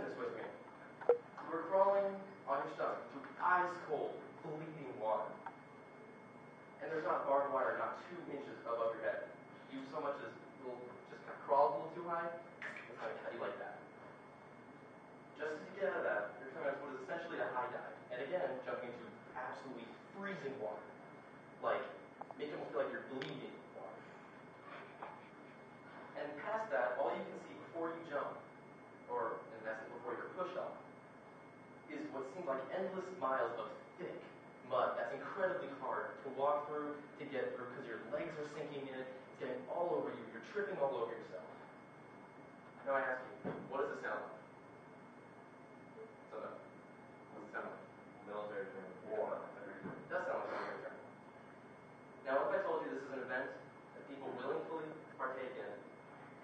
this with me. You were crawling on your stomach through ice cold, bleeding water. And there's not barbed wire, not 2 inches above your head. You so much as just kind of crawled a little too high, it's going to cut you like that. Just as you get out of that, you're coming out to what is essentially a high dive. And again, jumping into absolutely freezing water. Like, make you almost feel like you're bleeding water. And past that, all you can see before you jump, or in essence before you're pushed off, is what seems like endless miles of thick mud that's incredibly hard to walk through, to get through, because your legs are sinking in, it's getting all over you, you're tripping all over yourself. Now I ask you, what does it sound like? So no. What does it sound like? Military term. War. It does sound like a military term. Now what if I told you this is an event that people willingly partake in,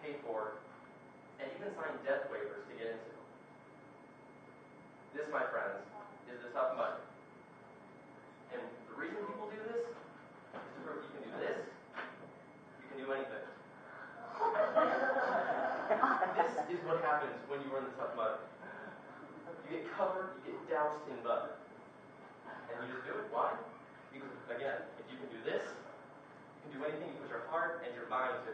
pay for, and even sign death waivers to get into? This, my friends, is the Tough Mudder. And the reason people do this is to prove you can do this, you can do anything. This is what happens when you run the Tough Mudder. You get covered, you get doused in mud. And you just do it. Why? Because, again, if you can do this, you can do anything you put your heart and your mind to.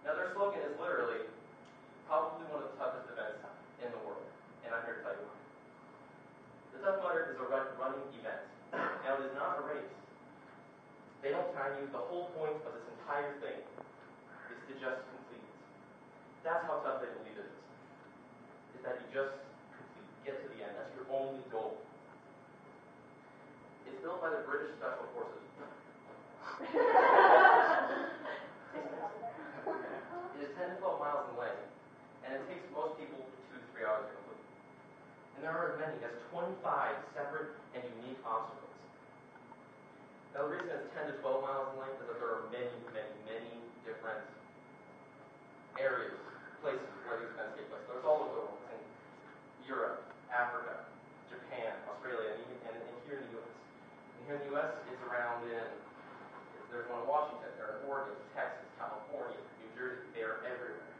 Now, their slogan is literally, probably one of the toughest events in the world. And I'm here to tell you why. The Tough Mudder is a running event. Now, it is not a race. They don't time you. The whole point of this entire thing is to just complete. That's how tough they believe it is that you just complete, get to the end. That's your only goal. It's built by the British Special Forces. It is 10 to 12 miles in length, and it takes most people 2 to 3 hours to complete. And there are as many as 25 separate and unique obstacles. Now, the reason it's 10 to 12 miles in length is that there are many, many, many different areas, places where these events take place. There's all over the world. It's in Europe, Africa, Japan, Australia, and here in the U.S. And here in the U.S., it's around there's one in Washington, there in Oregon, Texas, California, New Jersey. They are everywhere.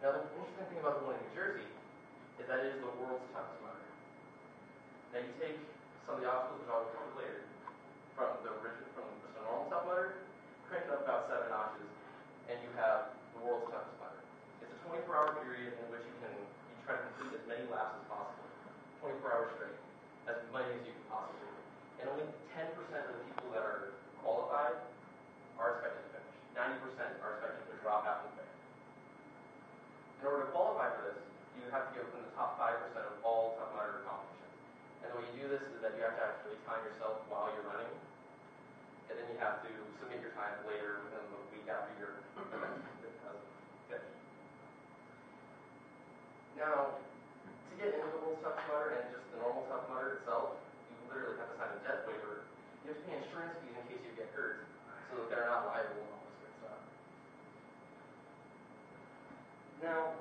Now, the interesting thing about the one in New Jersey is that it is the world's toughest mudder. Now you take some of the obstacles, which I'll cover later, from just a normal Tough Mudder, crank it up about 7 notches, and you have the world's toughest mudder. It's a 24-hour period in which you try to complete as many laps as possible, 24 hours straight, as many as you can possibly do. And only 10% of the people that are qualified are expected to finish. 90% are expected to drop out and fail. In order to qualify for this, you have to get within the top 5% of all Tough Mudder competitions. And the way you do this is that you have to actually time yourself while you're running, and then you have to submit your time later within the week after your event has finished. Now, to get into the World's Toughest Mudder and just the normal Tough Mudder itself, you literally have to sign a death waiver. You have to pay insurance fees in case you get hurt, so that they're not liable and all this good stuff. Now,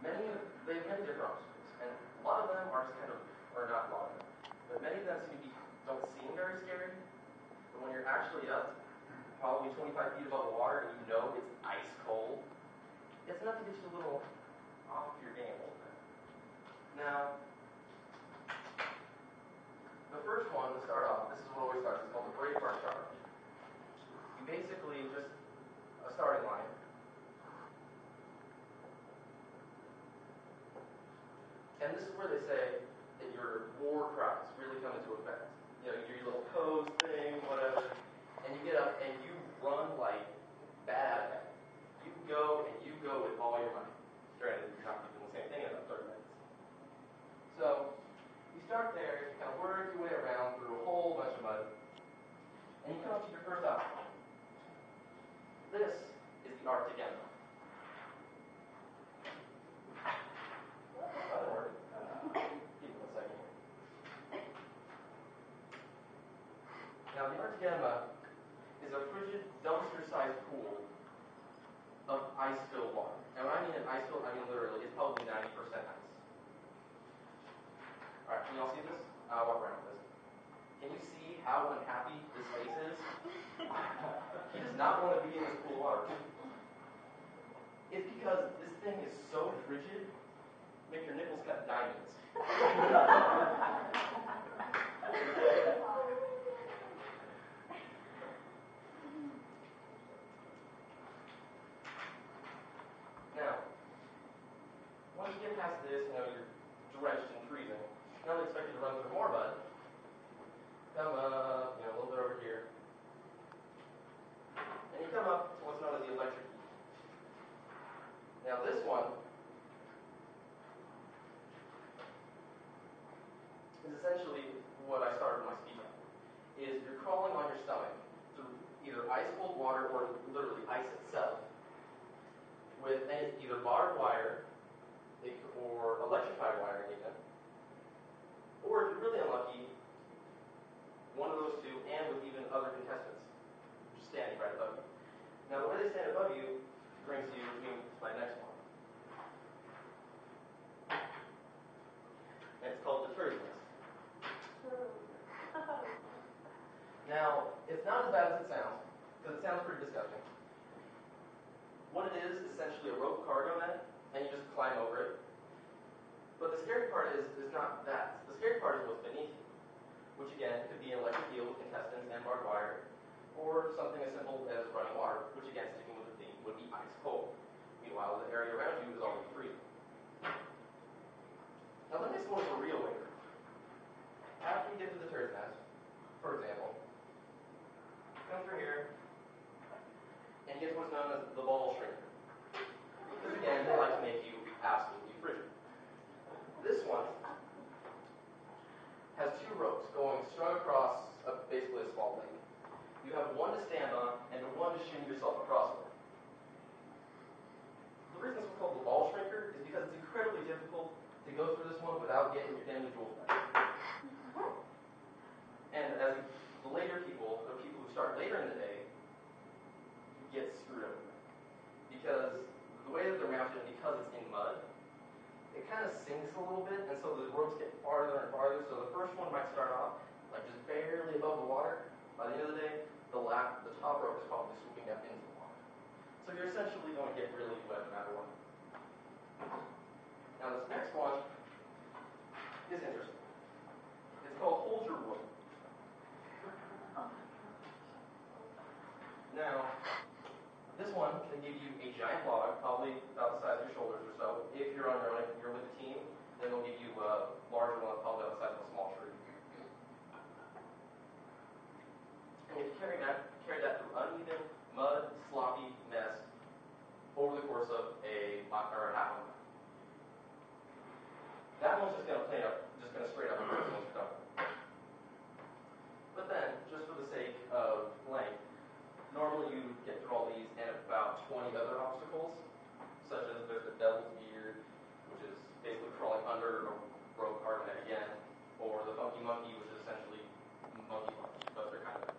they have many different obstacles, and a lot of them are just or not a lot of them, but many of them don't seem very scary, but when you're actually up, probably 25 feet above the water, and you know it's ice cold, it's enough to get you a little off your game a little bit. Now, the first one to start off, this is what always starts, it's called the Braveheart Charge. You basically just, a starting line, and this is where they say that your war cries really come into effect. You know, you do your little pose thing, whatever, and you get up and you run like bad. You go with all your might. Granted, you're not doing the same thing in about 30 minutes. So, you start there, you kind of work your way around through a whole bunch of mud, and you come up to your first obstacle. This is the Arctic Enema. That'll work. Give me 1 second here. Now, the Arctic Enema is a frigid, dumpster-sized pool of ice-filled water. And when I mean ice-filled, I mean literally, it's probably 90% ice. Alright, can you all see this? I'll walk around with this. Can you see how unhappy this face is? He does not want to be in this pool of water. It's because this thing is so frigid Make your nipples cut diamonds. Now, once you get past this, you're drenched and freezing. Now they expect you to run through more mud. Come up, a little bit over here. And you come up to what's known as the electric heat. Now this one is essentially what I started my speech on. Is you're crawling on your stomach through either ice cold water or literally ice itself with either barbed wire or electrified wiring even, or if you're really unlucky, one of those two, and with even other contestants just standing right above you. Now the way they stand above you brings you to my next one. And it's called the turd nest. Now, it's not as bad as it sounds, because it sounds pretty disgusting. What it is essentially a rope cargo net, and you just climb over it. But the scary part is not that. The scary part is what's beneath you, which again could be an electric eel with contestants and barbed wire, or something as simple as running water, which again, sticking with the theme, would be ice cold. Meanwhile, the area around you is already freezing. Now the next one is a real winner. After you get to the turd nest, for example, come through here, and you get what's known as the ball shrinker. Because again, they like to make you absolutely frigid. This one has two ropes going strung across basically a small lake. You have one to stand on and one to shimmy yourself across with. The reason it's called the ball shrinker is because it's incredibly difficult to go through this one without getting your damn jewels back. And as the later people, the people who start later in the day, get screwed up with it. Because the way that they're mounted, because it's in mud, it kind of sinks a little bit, and so the ropes get farther and farther. So the first one might start off like just barely above the water. By the end of the day, the top rope is probably swooping down into the water. So you're essentially going to get really wet no matter what. Now this next one is interesting. It's called Hold Your Rope. Now, this one, they give you a giant log, probably about the size of your shoulders or so. If you're on your own, if you're with a team, then they'll give you a larger one, probably about the size of a small tree. And you carry that through uneven, mud, sloppy mess over the course of a half a mile. That one's just going to straight up once you're done. But then, just for the sake of length, normally you get through all these and about 20 other obstacles, such as there's the Devil's Beard, which is basically crawling under a rope cargo net again, or the Funky Monkey, which is essentially monkey punch, but they're kind of,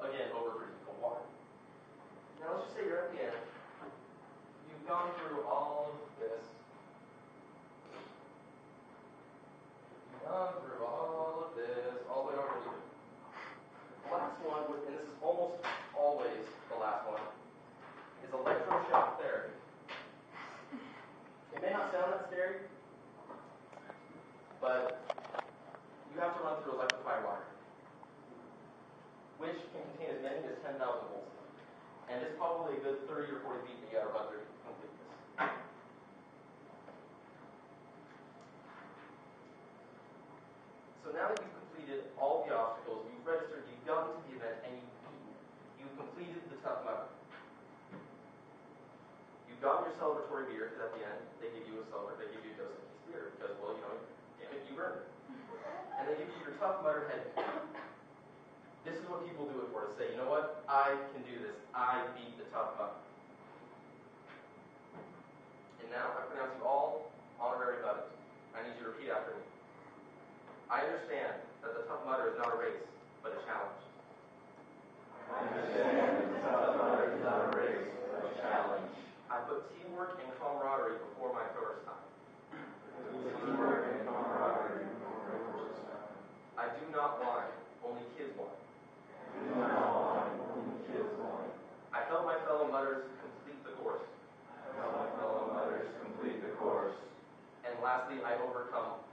again, over freezing cold water. Now let's just say you're at the end. You've gone through all of this. All the way over here. The last one, and this is almost always the last one, is electroshock therapy. It may not sound that scary, but you have to run through electrified wire, which can contain as many as 10,000 volts. And it's probably a good 30 or 40 feet that you got to run through to complete this. So now that you've completed all the obstacles, you've registered, you've gotten to the event, and you've completed the Tough Mudder. You've gotten your celebratory beer, because at the end, they give you a Dos Equis beer, because, well, damn it, you earned it. And they give you your Tough Mudder head. This is what people do it for, to say, you know what, I can do this. I beat the Tough Mudder. And now, I pronounce you all honorary buttons. I need you to repeat after me. I understand that the Tough Mudder is not a race, but a challenge. I understand that the Tough Mudder is not a race, but a challenge. I put teamwork and camaraderie before my first time. Teamwork and camaraderie before my first time. I do not whine, only kids whine. I do not whine, only kids whine. I help my fellow mudders complete the course. I help my fellow mudders complete the course. And lastly, I overcome